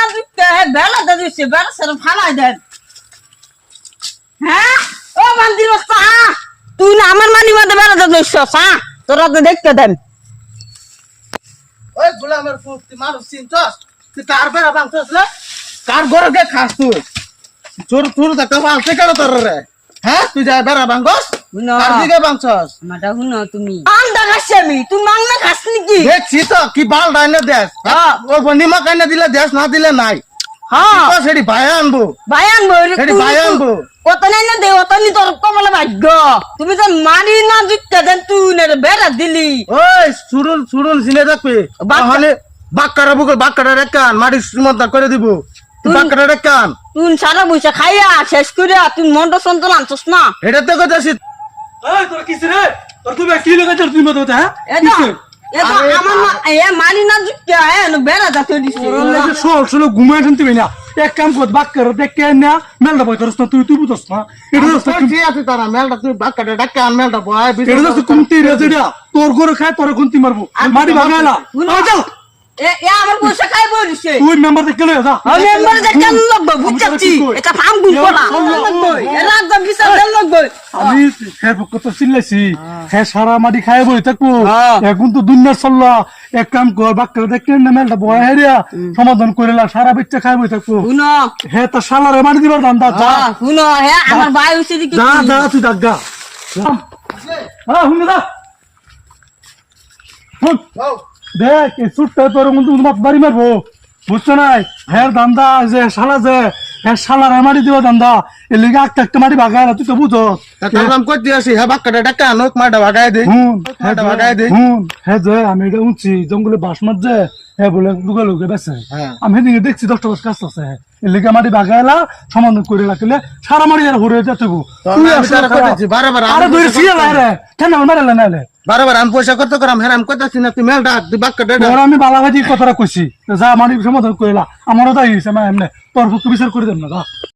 না দিতে বেলা দে দিছে বেলা সেরম ফালাই দেন হ্যাঁ ও মন্দির বস্তা তুই না আমার মানি মধ্যে বেলা দে দিছ হ্যাঁ তোরা তো দেখতে দেন ওই গোলামের পুতি মানুষ চিনছস তুই কার বেড়া ভাঙছস রে কার ঘরে গে খাস তুই চোর চোর দেখা ভাঙছে কেন তোর রে হ্যাঁ তুই যা বেড়া ভাঙছস কার দিকে ভাঙছস আমাটা হুনো তুমি আন্দা খাচ্ছি আমি তুই মাংনা খাস নাকি দেখছি তো কি বাল ডাইনে দেশ ওর বন্দিমা কাইনে দিলে দেশ না দিলে নাই হ্যাঁ তো সেটি ভাই আনবো বায়ান বইরে সেটি ভাই আনবো কত নাই না দে অত নি তোর কমলে ভাগ্য তুমি তো মারি না দিতে দেন তুই নে বেড়া দিলি ওই সুরুন সুরুন সিনে দেখবে তাহলে বাক্কারা বুকর বাক্কারা রেকান মাটি শ্রীমন্ত করে দিব বাক্কারা রেকান তুই সারা বইসা খাইয়া শেষ করে তুই মন্ড সন্তল আনছস না এটা তো কথা এই তোর কিস রে তোর তুই কি লাগে তোর তুই মত হ্যাঁ এটা এটা আমার না এ মারি না দিতে বেড়া যাতে দিছে সল ঘুমায় শুনতে না এক কাম কর বাক্কার দেখে না মেলটা বই তোরস না তুই বুঝছ না এটা তো ঠিক আছে তারা মেলটা তুই বাক্কাটা রেকান মেলটা বয় এটা তো কুমতি রে যেটা তোর ঘরে খায় তোর কুমতি মারবো মারি ভাগালা চল এ আমার পয়সা খাই বলিছে তুই মেম্বার দেখে লয়ে যা আমি মেম্বার দেখে লাগবে বুঝছি এটা ফার্ম গুল করা এরা একদম বিচার দেন লাগবে আমি ফের কত চিল্লাইছি হ্যাঁ সারা মাটি খায় বই থাকবো এখন তো দুনিয়ার চললা এক কাম কর বাক্কার দেখে না মেলটা বয় হেরিয়া সমাধান করিলা সারা বাচ্চা খায় বই থাকবো শুনো হ্যাঁ তার শালারে মারি দিবার দান্দা যা শুনো হ্যাঁ আমার ভাই হইছে কি যা যা তুই ডাক হ্যাঁ শুনে যা দেখ এই সুটটা তোর মধ্যে উন্মাদ বাড়ি মারবো বুঝছো নাই হ্যাঁ দান্দা যে শালা যে হ্যাঁ শালার মাটি দিবা দান্দা এর লিগে একটা মাটি ভাগায় না তুই তো বুঝো কাম করতে আসি হ্যাঁ বাক্কাটা রেকান হোক মাটা ভাগায় দে মাটা ভাগায় দে হ্যাঁ যে আমি এটা উঠছি জঙ্গলে বাস মার যে হ্যাঁ বলে লুকে লুকে বেছে আমি সেদিকে দেখছি 10টা বাস কাজ আছে এর লিগে মাটি ভাগাইলা সমাধান করে রাখলে সারা মাটি আর ঘুরে যেতে বারবার কেন মারালে নাইলে বারবার আমি পয়সা কত করাম হেরাম করতেছি না তুই মেলটা তুই বাক্কাটা আমি বালাবাজি কথাটা কইছি যা মাটি সমাধান করিলা আমারও তাই হয়েছে এমনি তোর বিচার করে দেন না